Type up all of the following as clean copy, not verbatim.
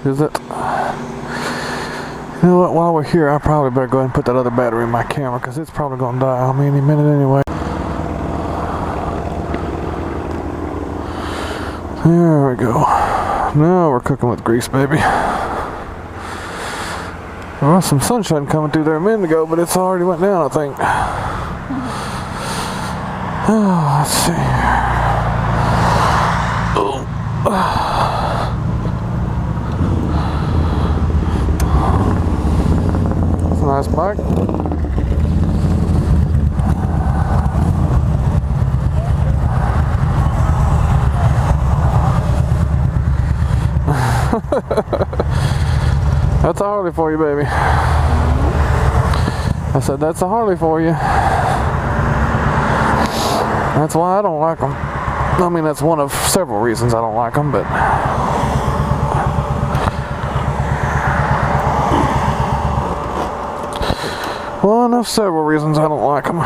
Is it? You know what, while we're here, I probably better go ahead and put that other battery in my camera because it's probably going to die on me any minute anyway. There we go. Now we're cooking with grease, baby. There was some sunshine coming through there a minute ago, but it's already went down, I think. Oh, let's see here. That's a nice bike. That's a Harley for you, baby. I said, that's a Harley for you. That's why I don't like them. I mean, that's one of several reasons I don't like them, but one of several reasons I don't like them.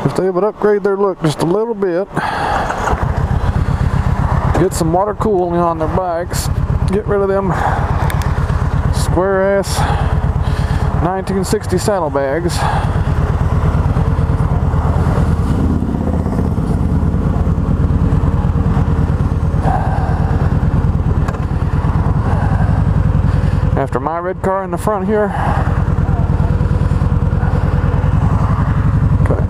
If they would upgrade their look just a little bit, get some water cooling on their bikes, get rid of them square ass 1960 saddlebags. After my red car in the front here. Okay.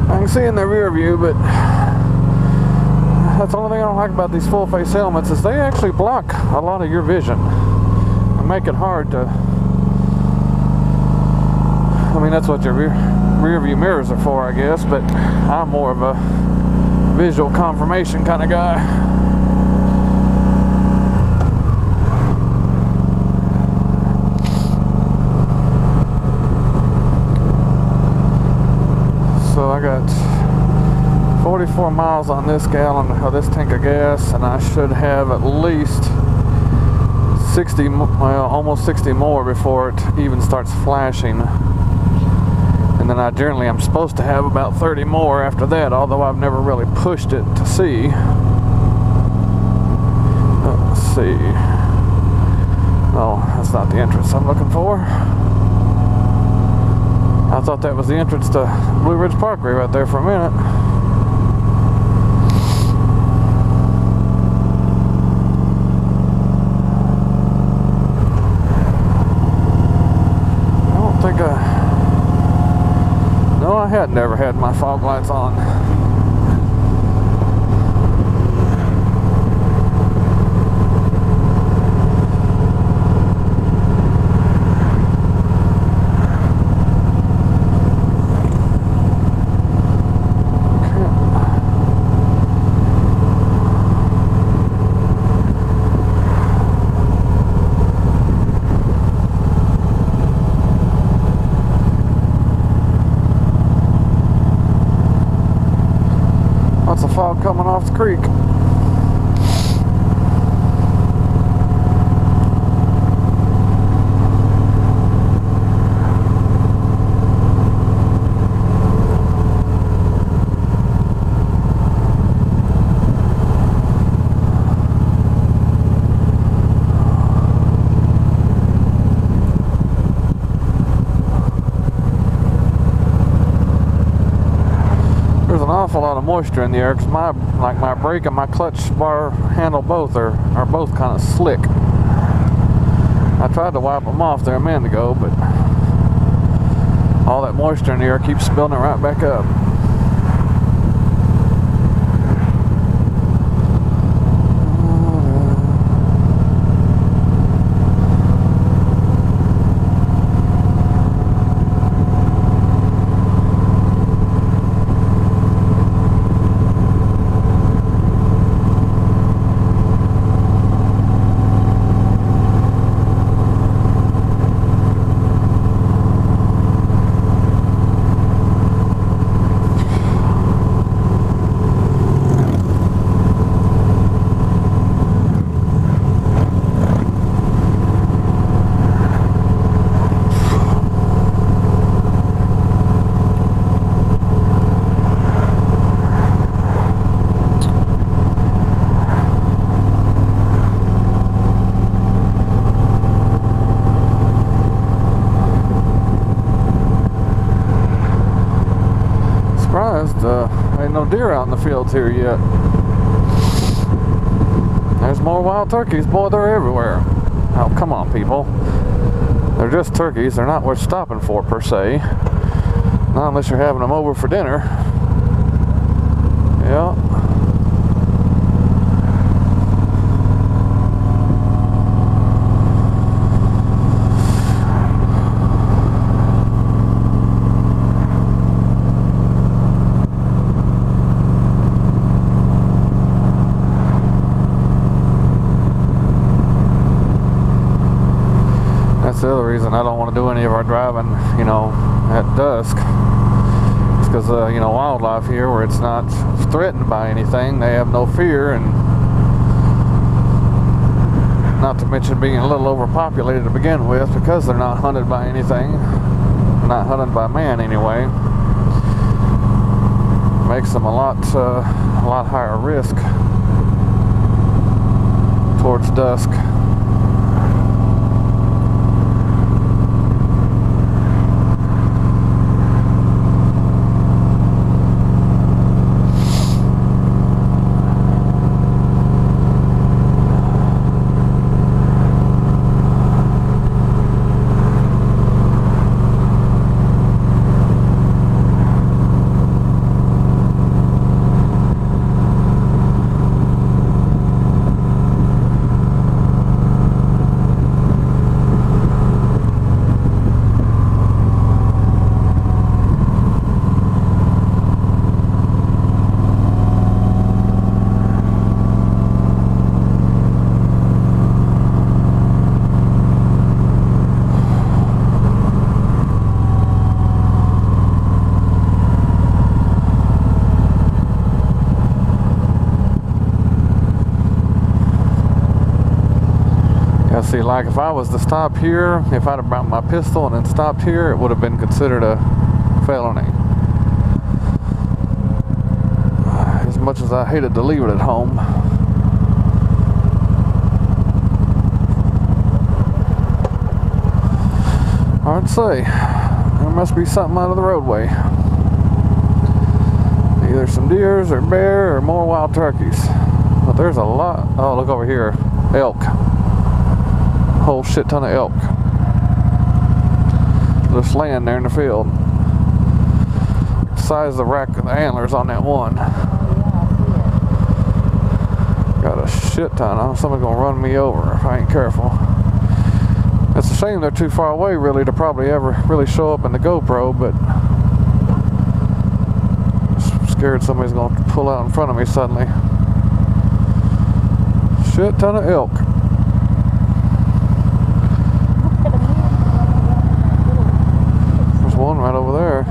I can see in the rear view, but that's the only thing I don't like about these full face helmets is they actually block a lot of your vision and make it hard to, I mean, that's what your rear view mirrors are for, I guess, but I'm more of a visual confirmation kind of guy. So I got 44 miles on this gallon of this tank of gas, and I should have at least 60, well, almost 60 more before it even starts flashing. And then I generally am supposed to have about 30 more after that, although I've never really pushed it to see. Let's see. Oh, that's not the entrance I'm looking for. I thought that was the entrance to Blue Ridge Parkway right there for a minute. No, I had never had my fog lights on. Fog coming off the creek. Awful lot of moisture in the air because my brake and my clutch bar handle both are both kind of slick. I tried to wipe them off there a minute ago, but all that moisture in the air keeps spilling it right back up. ain't no deer out in the fields here yet. There's more wild turkeys, boy, they're everywhere. Oh, come on, people. They're just turkeys, they're not worth stopping for, per se. Not unless you're having them over for dinner. Yeah. That's the other reason I don't want to do any of our driving, you know, at dusk. It's because, you know, wildlife here, where it's not threatened by anything, they have no fear, and not to mention being a little overpopulated to begin with, because they're not hunted by anything, not hunted by man anyway. Makes them a lot higher risk towards dusk. See, like if I was to stop here, if I'd have brought my pistol and then stopped here, it would have been considered a felony. As much as I hated to leave it at home. Hard to say. There must be something out of the roadway. Either some deers or bear or more wild turkeys. But there's a lot. Oh, look over here. Elk. Whole shit ton of elk just laying there in the field. The size of the rack of the antlers on that one. Got a shit ton. Somebody's gonna run me over if I ain't careful. It's a shame they're too far away really to probably ever really show up in the GoPro, but I'm scared somebody's gonna pull out in front of me suddenly. Shit ton of elk. One right over there.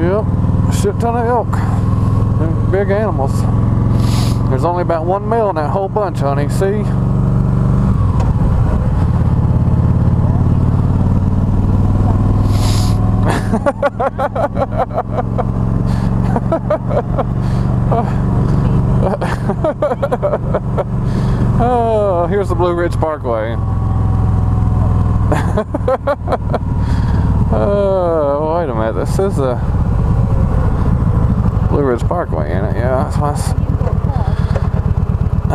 Yep. Shit ton of elk. They're big animals. There's only about one male in that whole bunch, honey. See? Oh, here's the Blue Ridge Parkway. Wait a minute. This is the Blue Ridge Parkway, ain't it? Yeah, that's why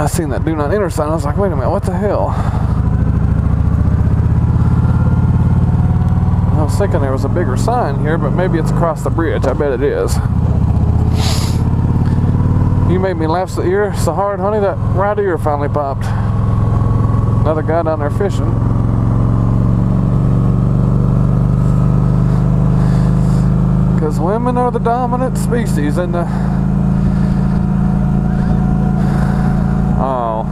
I seen that do not enter sign. I was like, wait a minute, what the hell? I was thinking there was a bigger sign here, but maybe it's across the bridge. I bet it is. You made me laugh so hard, honey, that right ear finally popped. Another guy down there fishing. Because women are the dominant species in the... Oh.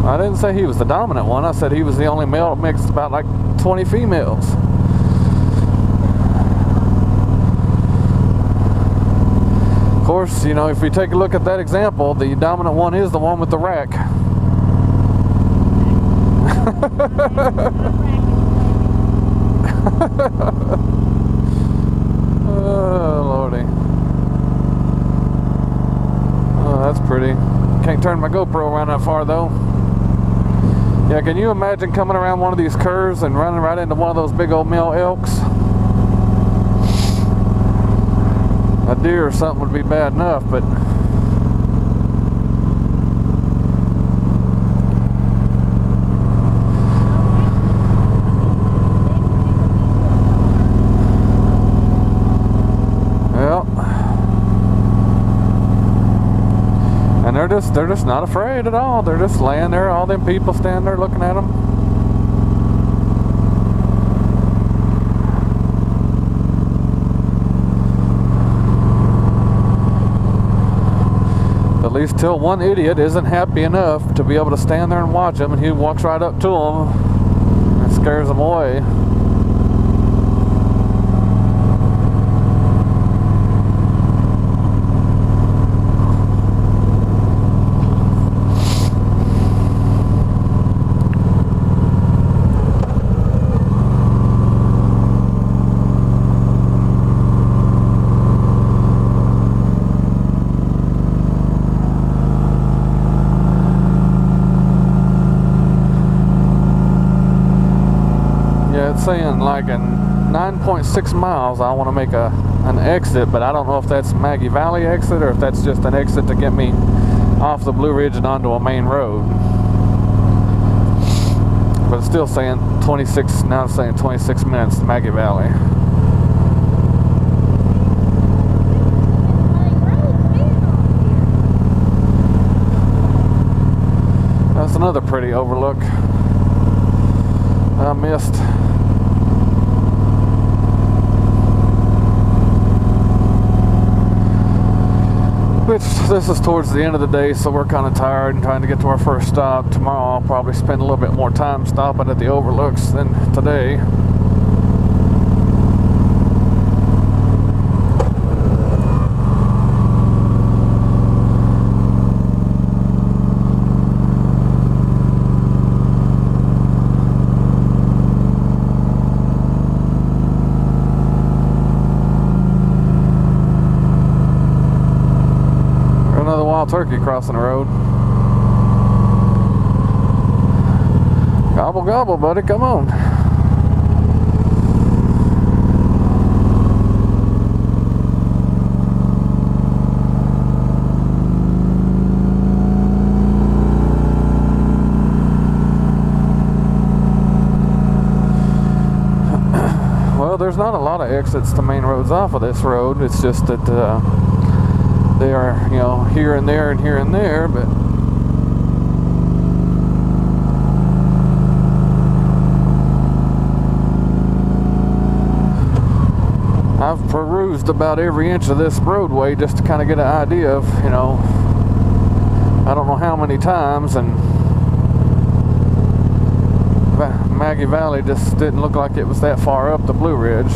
I didn't say he was the dominant one. I said he was the only male that mixed about like 20 females. Of course, you know, if we take a look at that example, the dominant one is the one with the rack. Oh, Lordy. Oh, that's pretty. Can't turn my GoPro around that far, though. Yeah, can you imagine coming around one of these curves and running right into one of those big old male elks? A deer or something would be bad enough, but they're just not afraid at all. They're just laying there, all them people standing there looking at them. At least till one idiot isn't happy enough to be able to stand there and watch them, and he walks right up to them and scares them away. Saying like in 9.6 miles I want to make an exit, but I don't know if that's Maggie Valley exit or if that's just an exit to get me off the Blue Ridge and onto a main road. But it's still saying 26, now it's saying 26 minutes to Maggie Valley. That's another pretty overlook I missed. Which, this is towards the end of the day, so we're kind of tired and trying to get to our first stop. Tomorrow I'll probably spend a little bit more time stopping at the overlooks than today. Turkey crossing the road. Gobble gobble, buddy, come on. Well, there's not a lot of exits to main roads off of this road. It's just that they are, you know, here and there and here and there, but I've perused about every inch of this roadway just to kind of get an idea of, you know, I don't know how many times, and Maggie Valley just didn't look like it was that far up the Blue Ridge.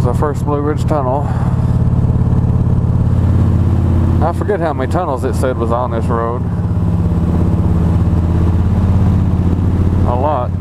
The first Blue Ridge tunnel. I forget how many tunnels it said was on this road. A lot.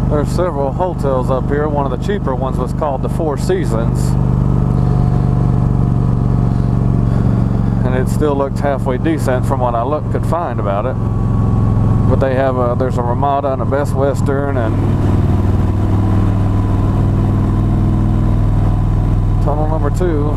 There's several hotels up here. One of the cheaper ones was called the Four Seasons, and it still looked halfway decent from what I could find about it. But they have there's a Ramada and a Best Western and tunnel number 2.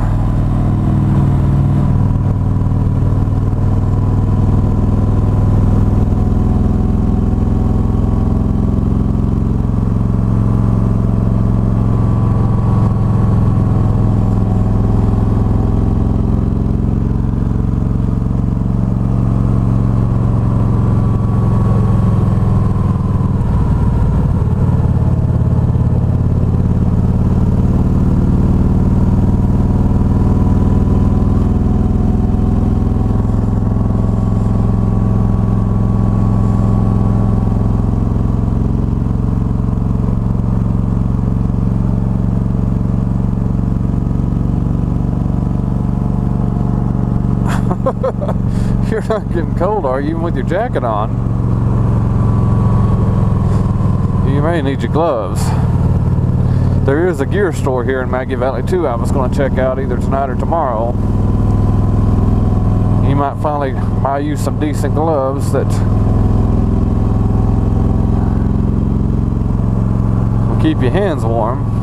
You're not getting cold, are you, even with your jacket on? You may need your gloves. There is a gear store here in Maggie Valley too I was going to check out either tonight or tomorrow. You might finally buy you some decent gloves that will keep your hands warm.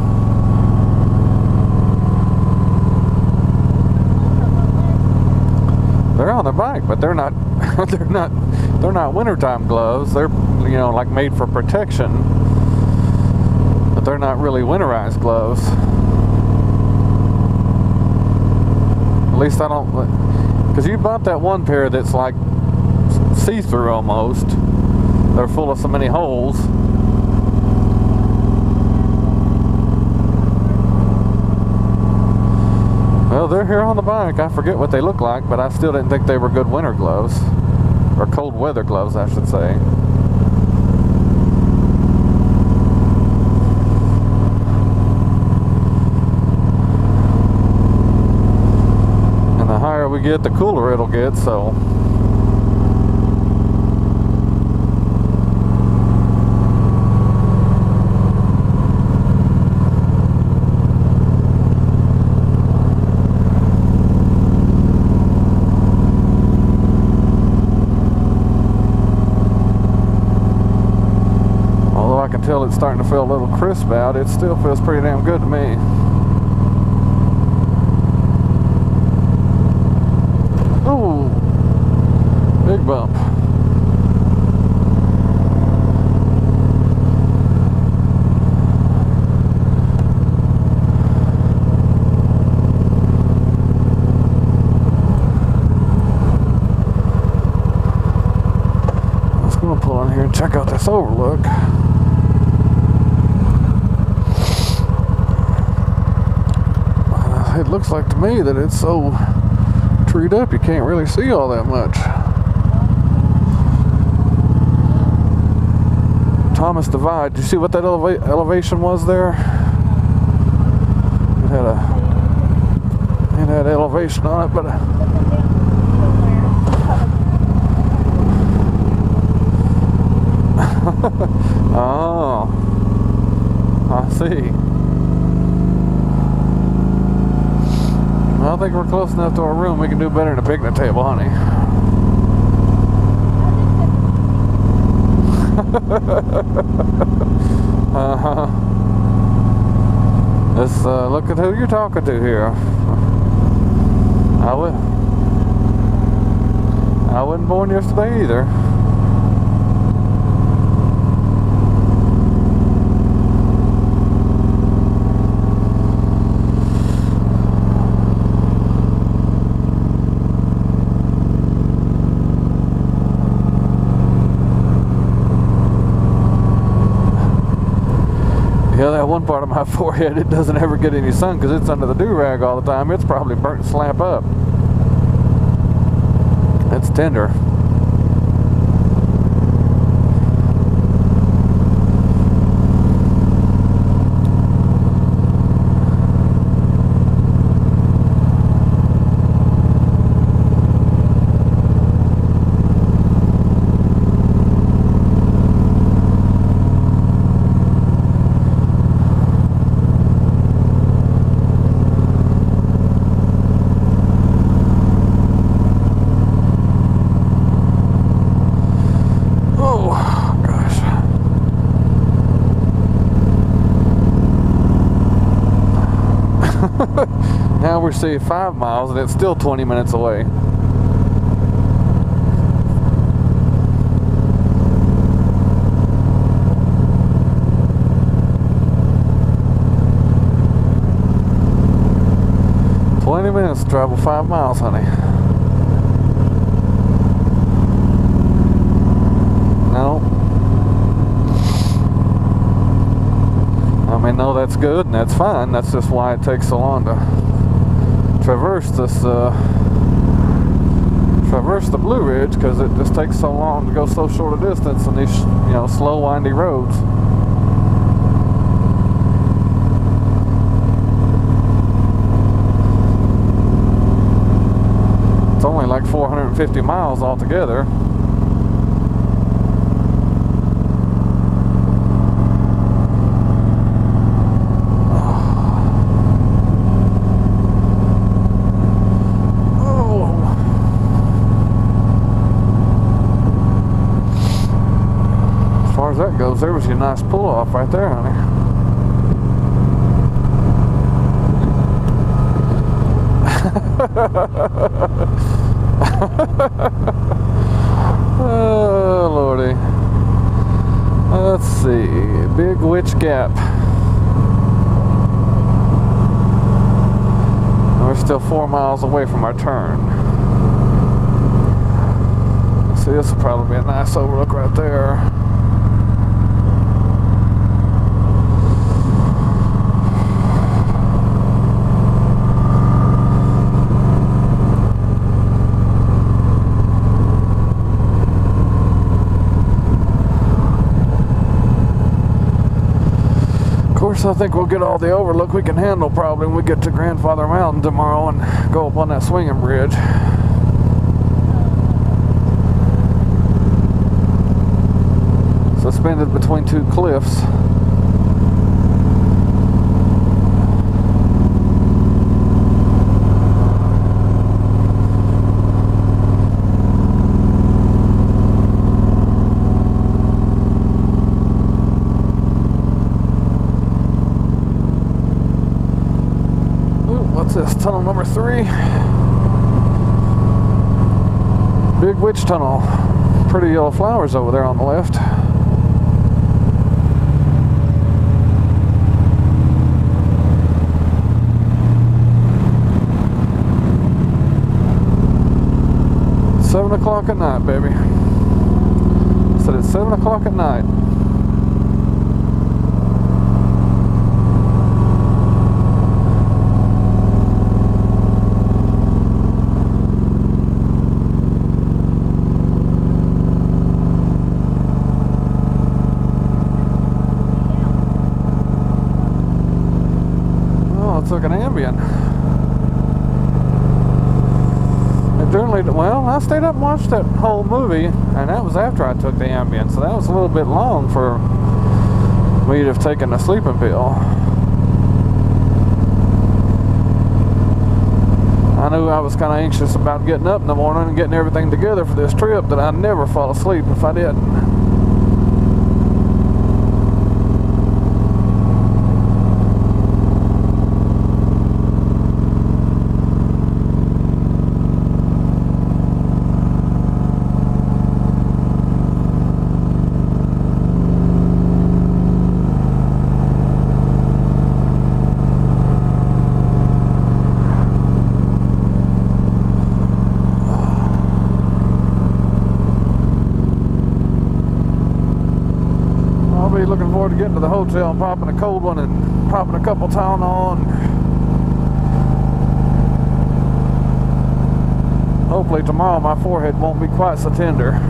They're on their bike, but they're not they're not wintertime gloves. They're, you know, like made for protection, but they're not really winterized gloves. At least I don't, because you bought that one pair that's like see-through almost. They're full of so many holes. Well, they're here on the bike. I forget what they look like, but I still didn't think they were good winter gloves. Or cold weather gloves, I should say. And the higher we get, the cooler it'll get, so. Until it's starting to feel a little crisp out, it still feels pretty damn good to me. Ooh, big bump. I was going to pull in here and check out this overlook. It looks like to me that it's so treed up you can't really see all that much. Thomas Divide. Did you see what that elevation was there? It had elevation on it, but oh, I see. I think we're close enough to our room. We can do better than a picnic table, honey. Let's look at who you're talking to here. I wasn't born yesterday either. Yeah, that one part of my forehead, it doesn't ever get any sun because it's under the do-rag all the time. It's probably burnt slap up. It's tender. Now we're saying 5 miles and it's still 20 minutes away. Minutes to travel 5 miles, honey. No. I mean, no, that's good and that's fine. That's just why it takes so long to traverse this, traverse the Blue Ridge, because it just takes so long to go so short a distance on these, you know, slow, windy roads. like 450 miles altogether. As far as that goes, there was your nice pull-off right there, honey. Oh, Lordy. Let's see. Big Witch Gap. We're still 4 miles away from our turn. See, this will probably be a nice overlook right there. I think we'll get all the overlook we can handle probably when we get to Grandfather Mountain tomorrow and go up on that swinging bridge. Suspended between two cliffs. This tunnel number 3, Big Witch Tunnel. Pretty yellow flowers over there on the left. It's 7 o'clock at night, baby. I said it's 7 o'clock at night. Took an Ambien. Well, I stayed up and watched that whole movie, and that was after I took the Ambien, so that was a little bit long for me to have taken a sleeping pill. I knew I was kind of anxious about getting up in the morning and getting everything together for this trip, that I'd never fall asleep if I didn't. Looking forward to getting to the hotel and popping a cold one and popping a couple Tylenol, and hopefully tomorrow my forehead won't be quite so tender.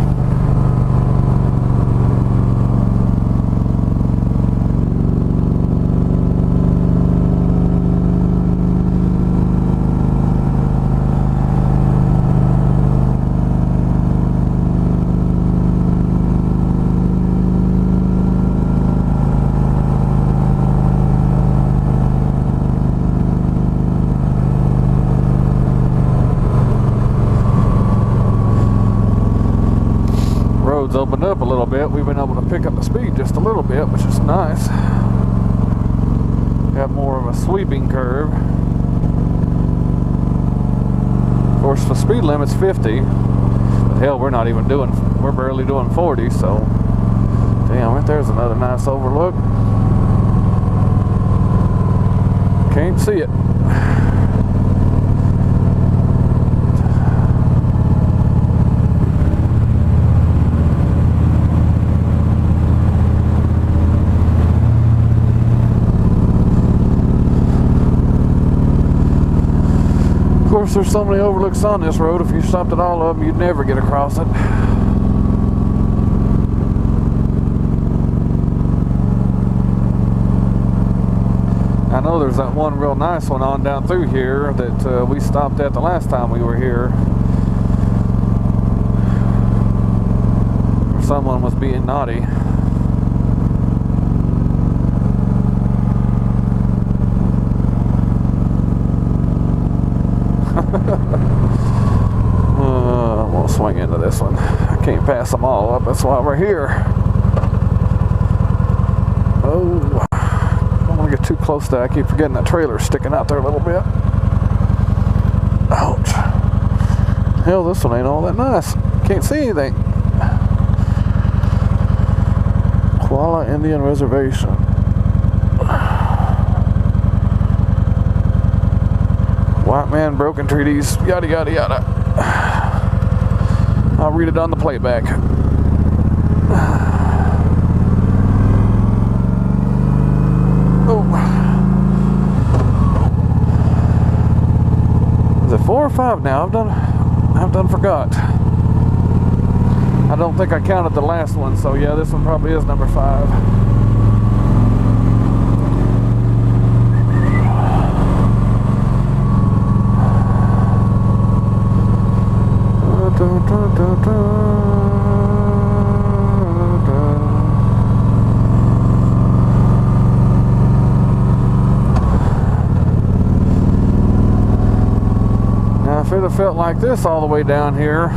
Opened up a little bit. We've been able to pick up the speed just a little bit, which is nice. Got more of a sweeping curve. Of course, the speed limit's 50. But hell, we're barely doing 40, so damn, right there's another nice overlook. Can't see it. Of course, there's so many overlooks on this road. If you stopped at all of them, you'd never get across it. I know there's that one real nice one on down through here that we stopped at the last time we were here. someone was being naughty. I'm gonna swing into this one. I can't pass them all up, that's why we're here. Oh, I don't want to get too close to that. I keep forgetting that trailer's sticking out there a little bit. Ouch. Hell, this one ain't all that nice. Can't see anything. Koala Indian Reservation. White man, broken treaties, yada yada yada. I'll read it on the playback. Oh. Is it 4 or 5 now? I've done forgot. I don't think I counted the last one, so yeah, this one probably is number 5. Now, if it had felt like this all the way down here,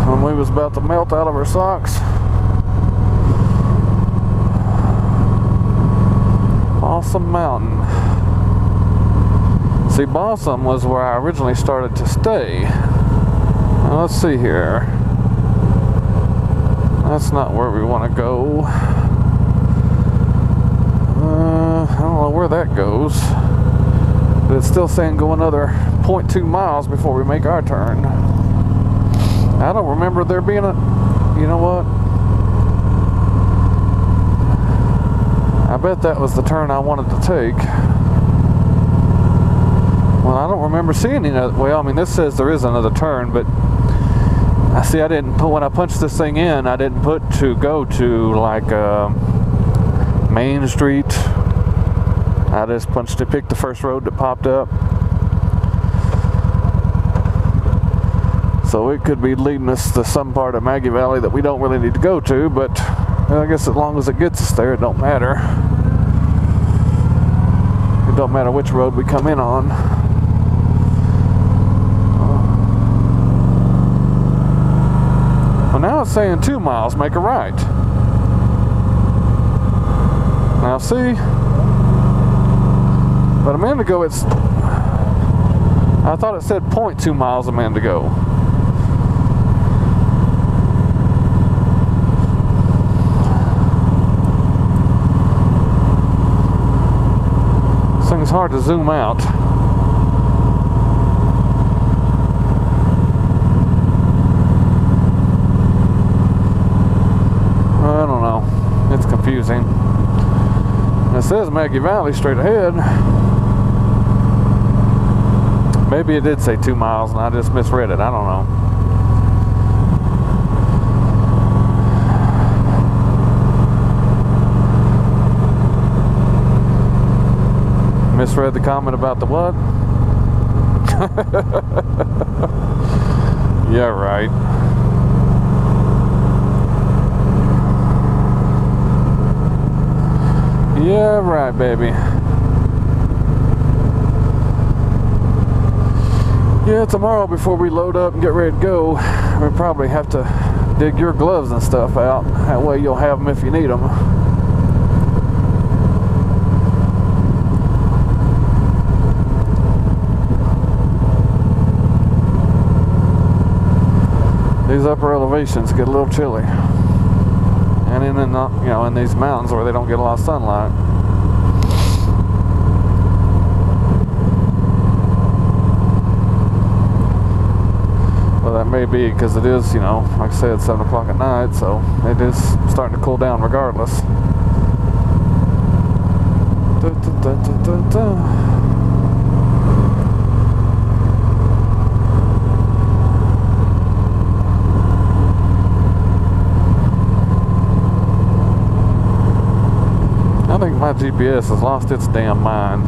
when we was about to melt out of our socks. Balsam Mountain. See, Balsam was where I originally started to stay. Now, let's see here. That's not where we want to go. I don't know where that goes. But it's still saying go another 0.2 miles before we make our turn. I don't remember there being a... You know what? I bet that was the turn I wanted to take. Well, I don't remember seeing any other... Well, I mean, this says there is another turn, but... I see I didn't put... When I punched this thing in, I didn't put to go to, like, Main Street. I just punched to pick the first road that popped up. So it could be leading us to some part of Maggie Valley that we don't really need to go to, but I guess as long as it gets us there, it don't matter. It don't matter which road we come in on. Well, now it's saying 2 miles, make a right. Now see, but a minute ago I thought it said 0.2 miles a minute ago. This thing's hard to zoom out. I don't know. It's confusing. It says Maggie Valley straight ahead. Maybe it did say 2 miles and I just misread it. I don't know. Misread the comment about the what? Yeah, right. Yeah, right, baby. Yeah, tomorrow before we load up and get ready to go, we'll probably have to dig your gloves and stuff out. That way you'll have them if you need them. These upper elevations get a little chilly. And in in these mountains where they don't get a lot of sunlight. Well, that may be because it is, like I said, 7 o'clock at night, so it is starting to cool down regardless. I think my GPS has lost its damn mind.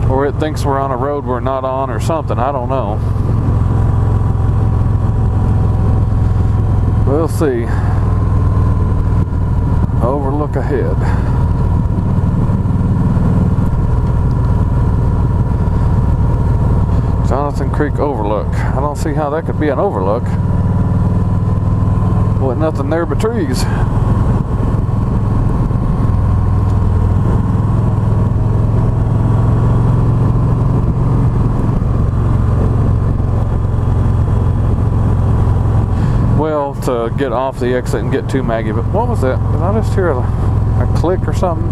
Or it thinks we're on a road we're not on or something, I don't know. We'll see. Overlook ahead. Jonathan Creek Overlook. I don't see how that could be an overlook. With nothing there but trees. Well, to get off the exit and get to Maggie, but what was that? Did I just hear a click or something?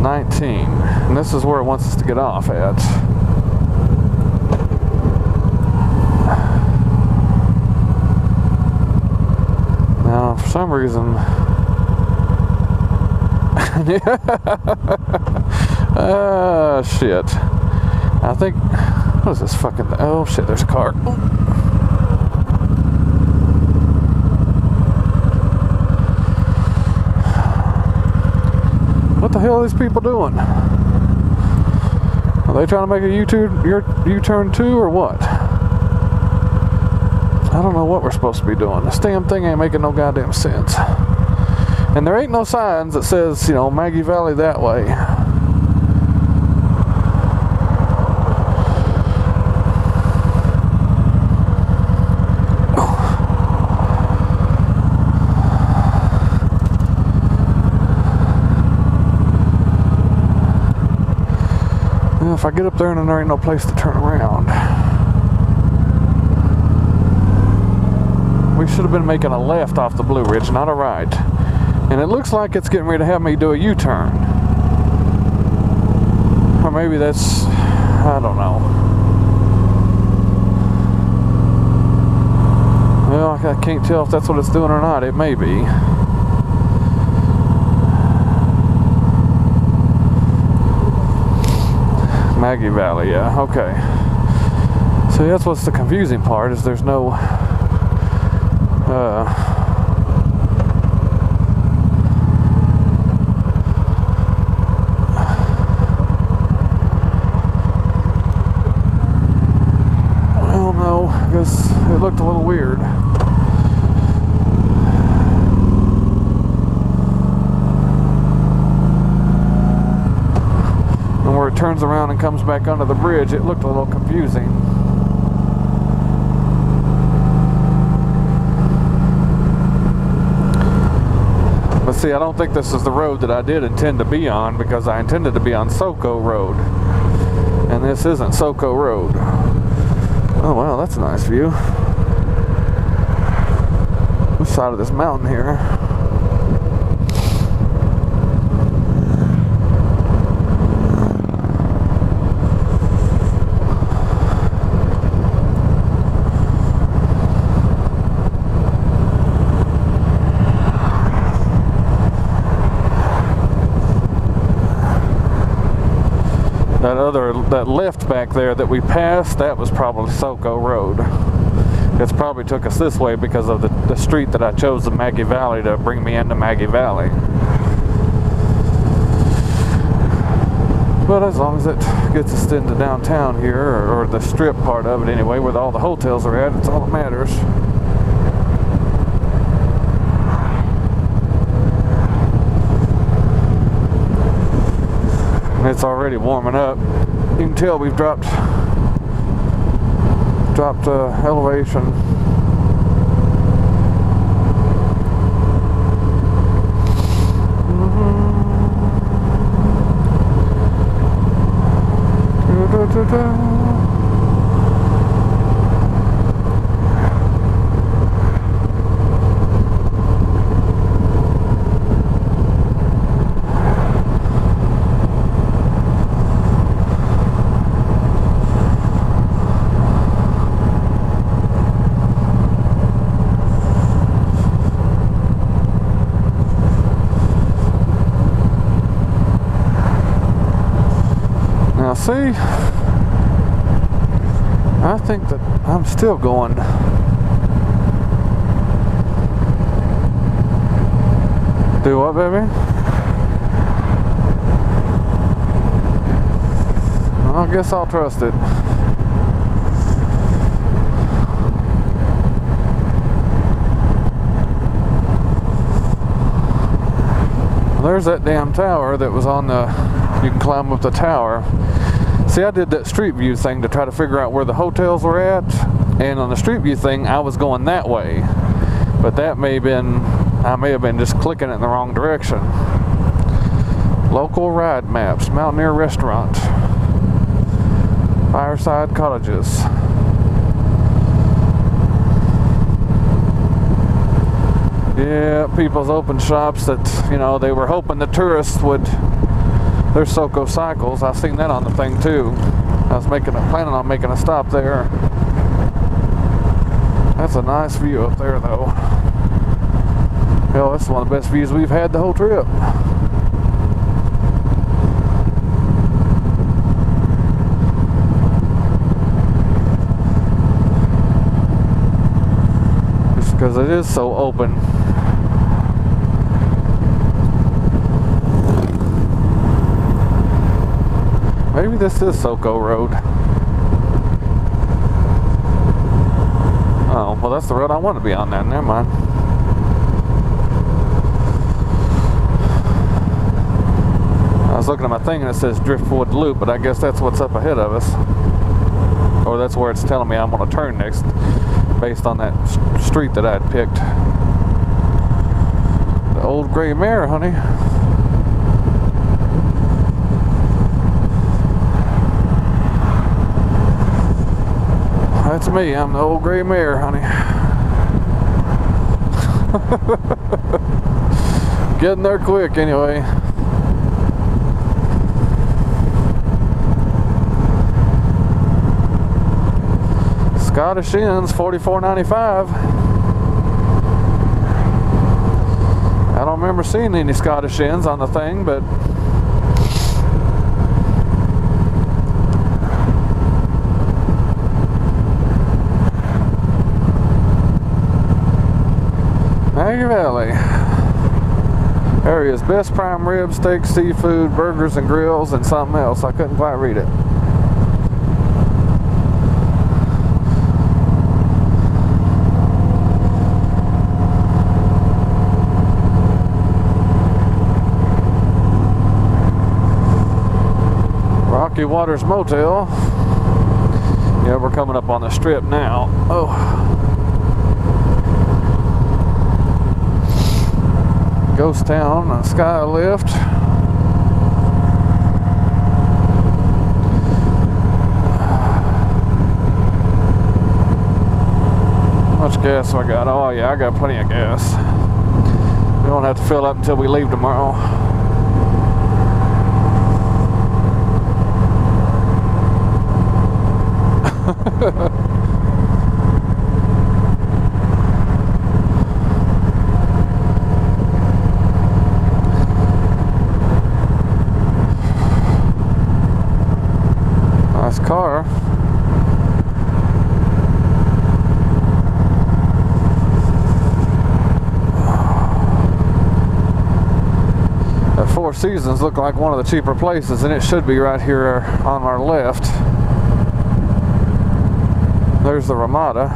19. And this is where it wants us to get off at. Now, for some reason... shit. I think... What is this fucking... Oh, shit, there's a car. What the hell are these people doing? Are they trying to make a U-turn too, or what? I don't know what we're supposed to be doing. This damn thing ain't making no goddamn sense. And there ain't no signs that says, you know, Maggie Valley that way. If I get up there and then there ain't no place to turn around. We should have been making a left off the Blue Ridge, not a right. And it looks like it's getting ready to have me do a U-turn. Or maybe that's... I don't know. Well, I can't tell if that's what it's doing or not. It may be. Maggie Valley, yeah, okay. So that's what's the confusing part, is there's no well, no, because it looked a little weird. It turns around and comes back under the bridge, it looked a little confusing. But see, I don't think this is the road that I did intend to be on, because I intended to be on Soco Road. And this isn't Soco Road. Oh wow, that's a nice view. This side of this mountain here. That left back there that we passed, that was probably Soco Road. It's probably took us this way because of the street that I chose in Maggie Valley to bring me into Maggie Valley. But as long as it gets us into downtown here, or the strip part of it anyway, where all the hotels are at, it's all that matters. It's already warming up. You can tell we've dropped elevation. Now see, I think that I'm still going. Do what, baby? I guess I'll trust it. There's that damn tower that was on the, you can climb up the tower. See, I did that street view thing to try to figure out where the hotels were at, and on the street view thing I was going that way, but that may have been, I may have been just clicking it in the wrong direction. Local ride maps, Mountaineer Restaurant, Fireside Cottages. Yeah, people's open shops that, you know, they were hoping the tourists would, there's SoCo Cycles, I seen that on the thing too. I was planning on making a stop there. That's a nice view up there though. Hell, that's one of the best views we've had the whole trip. Just because it is so open. Maybe this is SoCo Road. Oh, well that's the road I want to be on now. Never mind. I was looking at my thing and it says Driftwood Loop, but I guess that's what's up ahead of us. Or that's where it's telling me I'm going to turn next, based on that street that I had picked. The old gray mare, honey. That's me, I'm the old gray mare, honey. Getting there quick anyway. Scottish Inns, $44.95. I don't remember seeing any Scottish Inns on the thing, but Maggie Valley. Area's best prime rib, steak, seafood, burgers and grills, and something else. I couldn't quite read it. Rocky Waters Motel. Yeah, we're coming up on the strip now. Oh. Ghost Town, a sky lift. How much gas I got? Oh yeah, I got plenty of gas. We don't have to fill up until we leave tomorrow. Car. That Four Seasons looked like one of the cheaper places, and it should be right here on our left. There's the Ramada.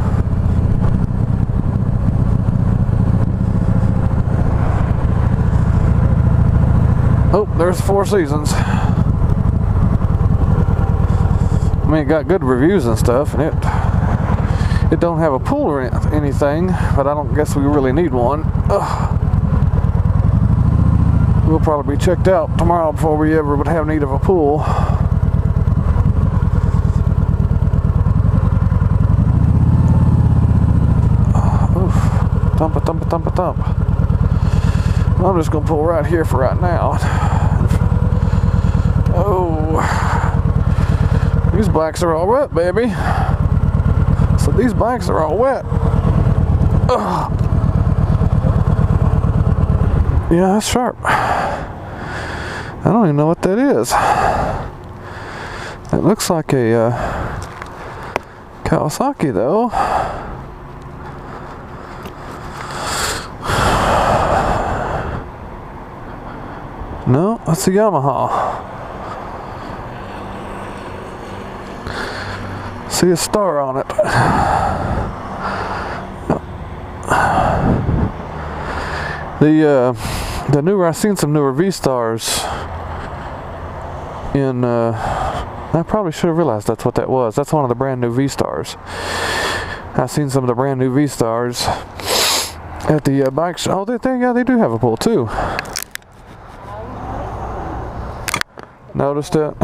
Oh, there's Four Seasons. I mean, it got good reviews and stuff, and it don't have a pool or anything, but I don't guess we really need one. Ugh. We'll probably be checked out tomorrow before we ever would have need of a pool. Oof. Thump a thump a thump a thump. I'm just gonna pull right here for right now. Oh. These bikes are all wet, baby. So these bikes are all wet. Ugh. Yeah, that's sharp. I don't even know what that is. It looks like a Kawasaki though. No, that's a Yamaha. See a star on it. The newer, I've seen some newer V-Stars in, I probably should have realized that's what that was. That's one of the brand new V-Stars. I've seen some of the brand new V-Stars at the bike shop. Oh, they do have a pool too. Noticed it?